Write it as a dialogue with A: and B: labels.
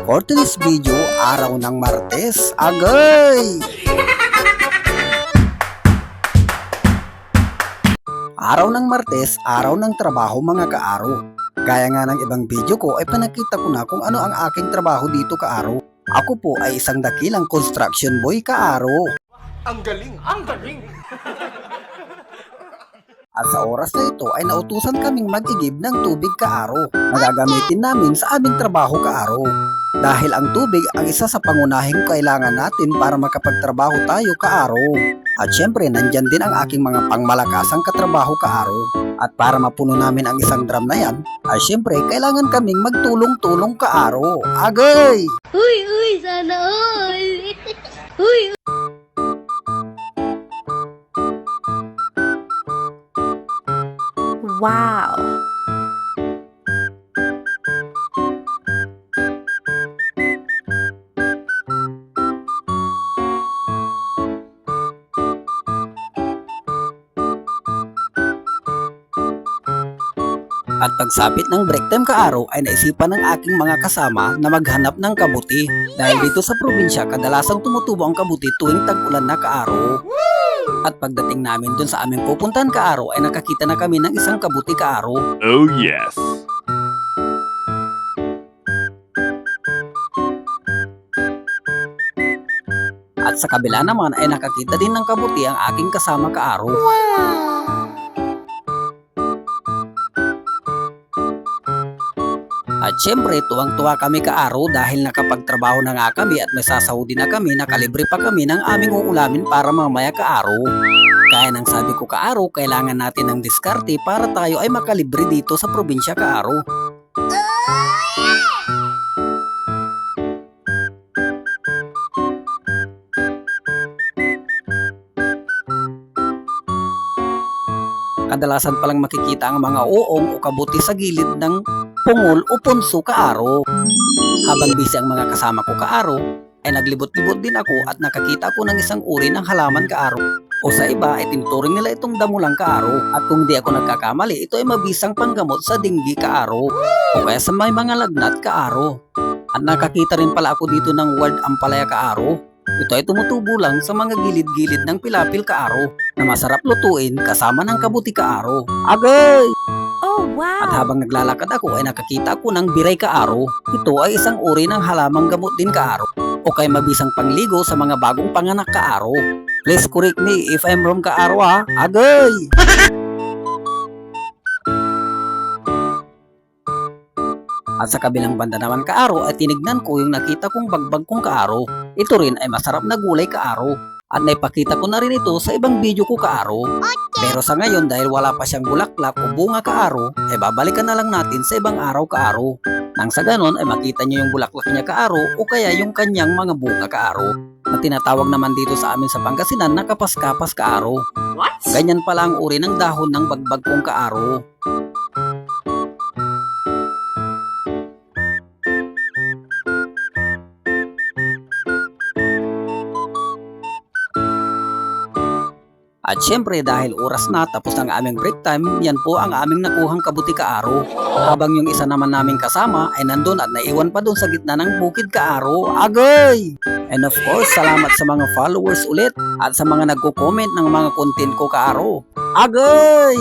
A: For today's video, araw ng Martes, agay! Araw ng Martes, araw ng trabaho mga kaaro. Gaya nga ng ibang video ko ay panakita ko na kung ano ang aking trabaho dito kaaro. Ako po ay isang dakilang construction boy kaaro.
B: Ang galing! Ang galing!
A: At sa oras na ito ay nautusan kaming mag-igib ng tubig kaaro na gagamitin namin sa aming trabaho kaaro. Dahil ang tubig ang isa sa pangunahing kailangan natin para makapagtrabaho tayo kaaro. At syempre nandyan din ang aking mga pangmalakasang katrabaho kaaro. At para mapuno namin ang isang drum na yan, ay syempre kailangan kaming magtulong-tulong kaaro. Agay!
C: Uy, sana all! Uy!
D: Wow!
A: At pagsapit ng break time kaaro ay naisipan ng aking mga kasama na maghanap ng kabuti. Dahil dito sa probinsya kadalasang tumutubo ang kabuti tuwing tag-ulan na kaaro. At pagdating namin dun sa aming pupuntahan kaaro ay nakakita na kami ng isang kabuti kaaro.
B: Oh yes!
A: At sa kabila naman ay nakakita din ng kabuti ang aking kasama kaaro. At syempre tuwang-tuwa kami kaaro dahil nakapagtrabaho na nga kami at may sasahudi na kami, nakalibre pa kami ng aming uulamin para mamaya kaaro. Kaya nang sabi ko kaaro, kailangan natin ng diskarte para tayo ay makalibre dito sa probinsya kaaro. Kadalasan palang makikita ang mga uong o kabuti sa gilid ng pungol o punso kaaro. Habang busy ang mga kasama ko kaaro, ay naglibot-libot din ako at nakakita ako ng isang uri ng halaman kaaro. O sa iba ay tinuturing nila itong damulang kaaro. At kung di ako nagkakamali, ito ay mabisang panggamot sa dinggi kaaro. O kaya sa may mga lagnat kaaro. At nakakita rin pala ako dito ng word ampalaya kaaro. Ito ay tumutubo lang sa mga gilid-gilid ng pilapil kaaro na masarap lutuin kasama ng kabuti kaaro. Agay!
D: Oh, wow!
A: At habang naglalakad ako ay nakakita ako ng biray kaaro. Ito ay isang uri ng halamang gamot din kaaro o kay mabisang pangligo sa mga bagong panganak kaaro. Please correct me if I'm wrong kaaro ha. Agay! At sa kabilang banda naman kaaro ay tinignan ko yung nakita kong bagbag kong kaaro. Ito rin ay masarap na gulay kaaro. At naipakita ko na rin ito sa ibang video ko kaaro. Pero sa ngayon dahil wala pa siyang bulaklak o bunga kaaro, ay babalikan na lang natin sa ibang araw kaaro. Nang sa ganon ay makita nyo yung bulaklak niya kaaro o kaya yung kanyang mga bunga kaaro. Na tinatawag naman dito sa amin sa Pangasinan na kapas-kapas kaaro. Ganyan pala ang uri ng dahon ng bagbag kong kaaro. At syempre dahil oras na tapos ang aming break time, yan po ang aming nakuhang kabuti kaaro. Habang yung isa naman naming kasama ay nandun at naiwan pa dun sa gitna ng bukid kaaro. Agay! And of course, salamat sa mga followers ulit at sa mga nagko-comment ng mga content ko kaaro. Agay!